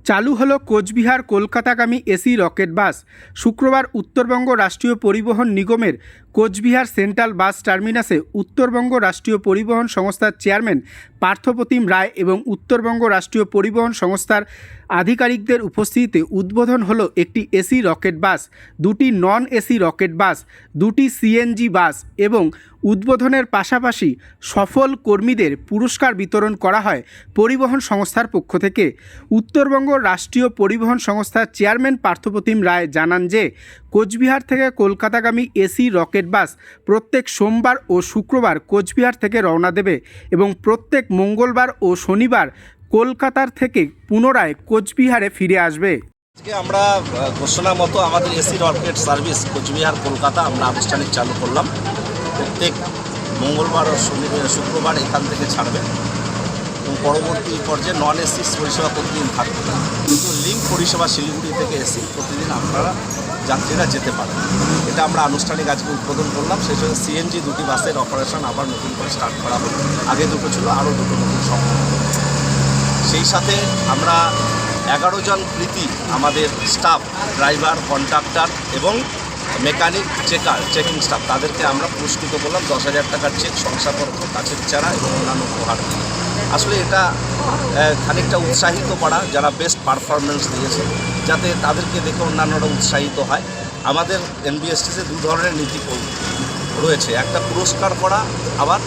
চালু হলো Cooch Behar কলকাতাগামী AC rocket বাস। শুক্রবার উত্তরবঙ্গ রাষ্ট্রীয় পরিবহন নিগমের কোচবিহার সেন্ট্রাল বাস টার্মিনাসে উত্তরবঙ্গ রাষ্ট্রীয় পরিবহন সংস্থার চেয়ারম্যান পার্থপ্রতিম রায় এবং উত্তরবঙ্গ রাষ্ট্রীয় পরিবহন সংস্থার আধিকারিকদের উপস্থিতিতে উদ্বোধন হলো একটি এসি রকেট বাস, দুটি নন এসি রকেট বাস, দুটি সিএনজি বাস এবং উদ্বোধনের পাশাপাশি সফল কর্মীদের পুরস্কার বিতরণ করা হয় পরিবহন সংস্থার পক্ষ থেকে। উত্তরবঙ্গ রাষ্ট্রীয় পরিবহন সংস্থার চেয়ারম্যান পার্থপ্রতিম রায় জানান যে কোচবিহার থেকে কলকাতাগামী এসি রকেট বাস প্রত্যেক সোমবার ও শুক্রবার কোচবিহার থেকে রওনা দেবে এবং প্রত্যেক মঙ্গলবার ও শনিবার কলকাতার থেকে পুনরায় কোচবিহারে ফিরে আসবে। আজকে আমরা ঘোষণা মতো আমাদের AC rocket service Cooch Behar Kolkata আমরা আনুষ্ঠানিক চালু করলাম। প্রত্যেক মঙ্গলবার ও শুক্রবার এখান থেকে ছাড়বে এবং পরবর্তী পর্যায়ে নন এসি পরিষেবা প্রতিদিন থাকবে, কিন্তু লিঙ্ক পরিষেবা শিলিগুড়ি থেকে এসি প্রতিদিন আপনারা যাত্রীরা যেতে পারেন। এটা আমরা আনুষ্ঠানিক আজকে উদ্বোধন করলাম। সেই সঙ্গে সিএনজি দুটি বাসের অপারেশন আবার নতুন করে স্টার্ট করা হলো। আগে দুটো ছিল, আরও দুটো নতুন সম্পূর্ণ। সেই সাথে আমরা 11 জন কৃতি আমাদের স্টাফ, ড্রাইভার, কন্ডাক্টর এবং মেকানিক, চেকিং স্টাফ, তাদেরকে আমরা পুরস্কৃত করলাম 10,000 টাকার চেক, শংসাপত্র, কাছের চারা এবং অন্যান্য উপহার। আসলে এটা খানিকটা উৎসাহিত করা যারা বেস্ট পারফরমেন্স দিয়েছে, যাতে তাদেরকে দেখে অন্যান্যরা উৎসাহিত হয়। আমাদের এনবিএসটিসে দু ধরনের নীতি রয়েছে, একটা পুরস্কার করা, আবার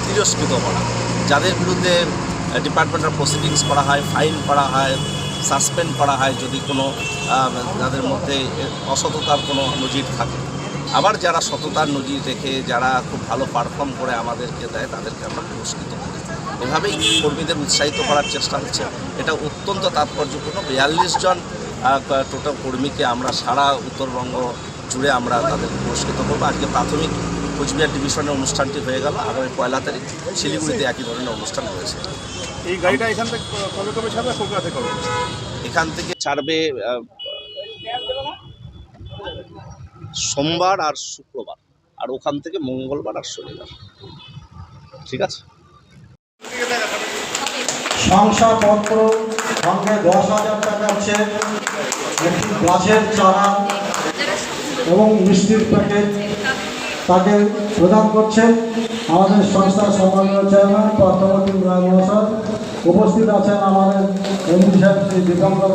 তিরস্কৃত করা। যাদের বিরুদ্ধে ডিপার্টমেন্টাল প্রসিডিংস করা হয়, ফাইন করা হয়, সাসপেন্ড করা হয় যদি কোনো যাদের মধ্যে অসততার কোনো নজির থাকে। আবার যারা সততার নজির রেখে যারা খুব ভালো পারফর্ম করে আমাদেরকে দেয়, তাদেরকে আমরা পুরস্কৃত করি। এভাবেই কর্মীদের উৎসাহিত করার চেষ্টা হচ্ছে। এটা অত্যন্ত তাৎপর্যপূর্ণ। 42 জন টোটাল কর্মীকে আমরা সারা উত্তরবঙ্গ জুড়ে আমরা তাদের পুরস্কৃত করবো। আজকে প্রাথমিক কোচবিহার ডিভিশনের অনুষ্ঠানটি হয়ে গেল। আগামী 1 তারিখ শিলিগুড়িতে একই ধরনের অনুষ্ঠান রয়েছে। এই গাড়িটা এখান থেকে কবে ছাড়বে? কলকাতা থেকে এখান থেকে ছাড়বে সোমবার আর শুক্রবার, আর ওখান থেকে মঙ্গলবার আর শনিবার। ঠিক আছে। শংসাপত্র সঙ্গে 10,000 টাকা চেক, একটি গাছের চারা এবং মিষ্টির প্যাকেট তাকে প্রদান করছেন আমাদের সংস্থার সম্মানীয় চেয়ারম্যান পার্থপ্রতিম রায় মহাশয়। উপস্থিত আছেন আমাদের এমডি সাহেব শ্রী দীপঙ্কর।